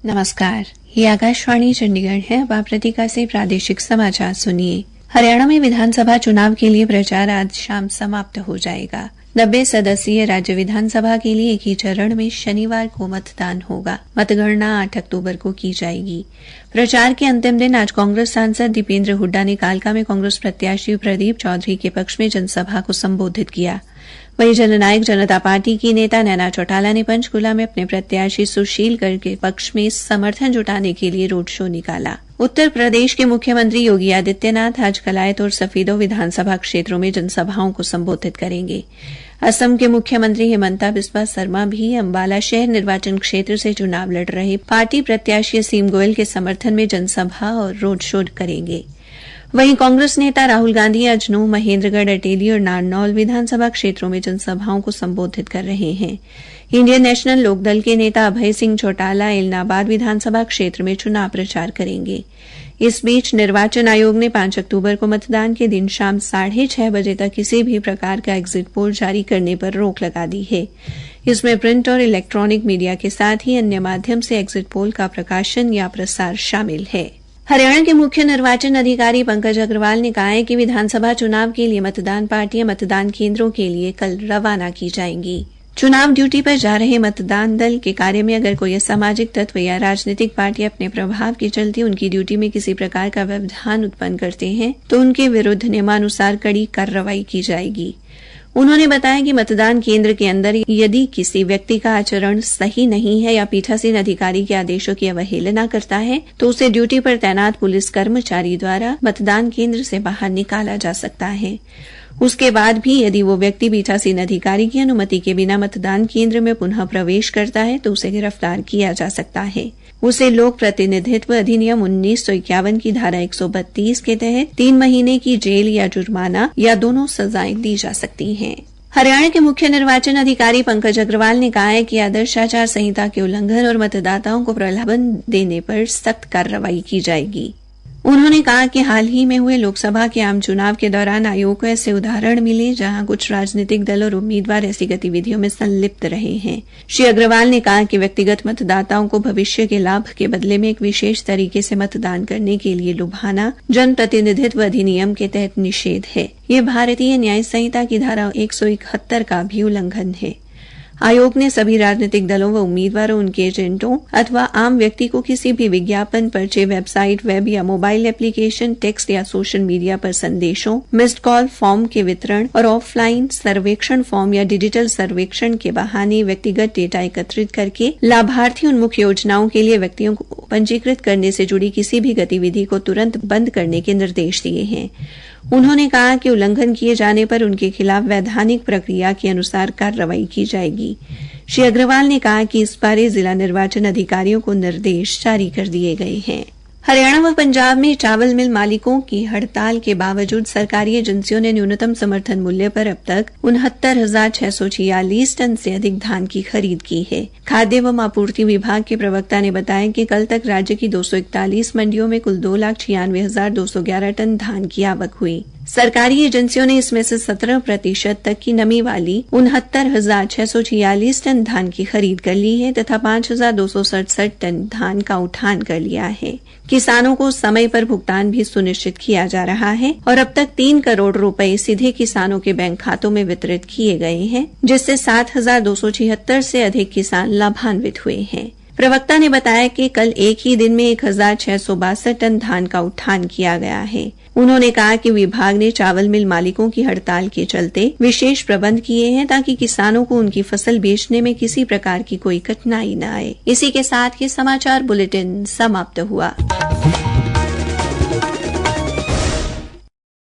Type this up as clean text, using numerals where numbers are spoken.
नमस्कार, ये आकाशवाणी चंडीगढ़ है। अब आप प्रतिका से प्रादेशिक समाचार सुनिए। हरियाणा में विधानसभा चुनाव के लिए प्रचार आज शाम समाप्त हो जाएगा। 90 सदस्यीय राज्य विधानसभा के लिए एक ही चरण में शनिवार को मतदान होगा। मतगणना 8 अक्टूबर को की जाएगी। प्रचार के अंतिम दिन आज कांग्रेस सांसद दीपेंद्र हुड्डा ने कालका में कांग्रेस प्रत्याशी प्रदीप चौधरी के पक्ष में जनसभा को संबोधित किया। वहीं जननायक जनता पार्टी की नेता नैना चौटाला ने पंचकुला में अपने प्रत्याशी सुशील गर्ग के पक्ष में समर्थन जुटाने के लिए रोड शो निकाला। उत्तर प्रदेश के मुख्यमंत्री योगी आदित्यनाथ आज कलायत और सफीदो विधानसभा क्षेत्रों में जनसभाओं को संबोधित करेंगे। असम के मुख्यमंत्री हिमंता बिस्वा शर्मा भी अंबाला शहर निर्वाचन क्षेत्र से चुनाव लड़ रहे पार्टी प्रत्याशी असीम गोयल के समर्थन में जनसभा और रोड शो करेंगे। वहीं कांग्रेस नेता राहुल गांधी आज नूंह, महेंद्रगढ़, अटेली और नारनौल विधानसभा क्षेत्रों में जनसभाओं को संबोधित कर रहे हैं। इंडियन नेशनल लोकदल के नेता अभय सिंह चौटाला एलनाबाद विधानसभा क्षेत्र में चुनाव प्रचार करेंगे। इस बीच निर्वाचन आयोग ने 5 अक्टूबर को मतदान के दिन शाम 6:30 बजे तक किसी भी प्रकार का एग्जिट पोल जारी करने पर रोक लगा दी है। इसमें प्रिंट और इलेक्ट्रॉनिक मीडिया के साथ ही अन्य माध्यम से एग्जिट पोल का प्रकाशन या प्रसार शामिल है। हरियाणा के मुख्य निर्वाचन अधिकारी पंकज अग्रवाल ने कहा है कि विधानसभा चुनाव के लिए मतदान पार्टियां मतदान केंद्रों के लिए कल रवाना की जाएंगी। चुनाव ड्यूटी पर जा रहे मतदान दल के कार्य में अगर कोई असामाजिक तत्व या राजनीतिक पार्टी अपने प्रभाव के चलते उनकी ड्यूटी में किसी प्रकार का व्यवधान उत्पन्न करते हैं तो उनके विरुद्ध नियमानुसार कड़ी कार्रवाई की जाएगी। उन्होंने बताया कि मतदान केंद्र के अंदर यदि किसी व्यक्ति का आचरण सही नहीं है या पीठासीन अधिकारी के आदेशों की अवहेलना करता है तो उसे ड्यूटी पर तैनात पुलिस कर्मचारी द्वारा मतदान केंद्र से बाहर निकाला जा सकता है। उसके बाद भी यदि वो व्यक्ति पीठासीन अधिकारी की अनुमति के बिना मतदान केंद्र में पुनः प्रवेश करता है तो उसे गिरफ्तार किया जा सकता है। उसे लोक प्रतिनिधित्व अधिनियम 1951 की धारा 132 के तहत 3 महीने की जेल या जुर्माना या दोनों सजाएं दी जा सकती हैं। हरियाणा के मुख्य निर्वाचन अधिकारी पंकज अग्रवाल ने कहा है कि आदर्श आचार संहिता के उल्लंघन और मतदाताओं को प्रलोभन देने पर सख्त कार्रवाई की जाएगी। उन्होंने कहा कि हाल ही में हुए लोकसभा के आम चुनाव के दौरान आयोग को ऐसे उदाहरण मिले जहां कुछ राजनीतिक दल और उम्मीदवार ऐसी गतिविधियों में संलिप्त रहे हैं। श्री अग्रवाल ने कहा कि व्यक्तिगत मतदाताओं को भविष्य के लाभ के बदले में एक विशेष तरीके से मतदान करने के लिए लुभाना जनप्रतिनिधित्व अधिनियम के तहत निषेध है। यह भारतीय न्याय संहिता की धारा 171 का भी उल्लंघन है। आयोग ने सभी राजनीतिक दलों व उम्मीदवारों, उनके एजेंटों अथवा आम व्यक्ति को किसी भी विज्ञापन, पर्चे, वेबसाइट, वेब या मोबाइल एप्लीकेशन, टेक्स्ट या सोशल मीडिया पर संदेशों, मिस्ड कॉल, फॉर्म के वितरण और ऑफलाइन सर्वेक्षण फॉर्म या डिजिटल सर्वेक्षण के बहाने व्यक्तिगत डेटा एकत्रित करके लाभार्थी उन्मुख योजनाओं के लिए व्यक्तियों को पंजीकृत करने से जुड़ी किसी भी गतिविधि को तुरंत बंद करने के निर्देश दिए हैं। उन्होंने कहा कि उल्लंघन किए जाने पर उनके खिलाफ वैधानिक प्रक्रिया के अनुसार कार्रवाई की जाएगी। श्री अग्रवाल ने कहा कि इस बारे जिला निर्वाचन अधिकारियों को निर्देश जारी कर दिए गए हैं। हरियाणा व पंजाब में चावल मिल मालिकों की हड़ताल के बावजूद सरकारी एजेंसियों ने न्यूनतम समर्थन मूल्य पर अब तक 69,646 टन से अधिक धान की खरीद की है। खाद्य एवं आपूर्ति विभाग के प्रवक्ता ने बताया कि कल तक राज्य की 241 मंडियों में कुल 2,96,211 टन धान की आवक हुई। सरकारी एजेंसियों ने इसमें से 17% तक की नमी वाली 69,646 टन धान की खरीद कर ली है तथा 5,267 टन धान का उठान कर लिया है। किसानों को समय पर भुगतान भी सुनिश्चित किया जा रहा है और अब तक 3 करोड़ रुपए सीधे किसानों के बैंक खातों में वितरित किए गए हैं, जिससे 7,276 से अधिक किसान लाभान्वित हुए हैं। प्रवक्ता ने बताया कि कल एक ही दिन में 1,662 टन धान का उठान किया गया है। उन्होंने कहा कि विभाग ने चावल मिल मालिकों की हड़ताल के चलते विशेष प्रबंध किए हैं ताकि किसानों को उनकी फसल बेचने में किसी प्रकार की कोई कठिनाई न आए। इसी के साथ ये समाचार बुलेटिन समाप्त हुआ।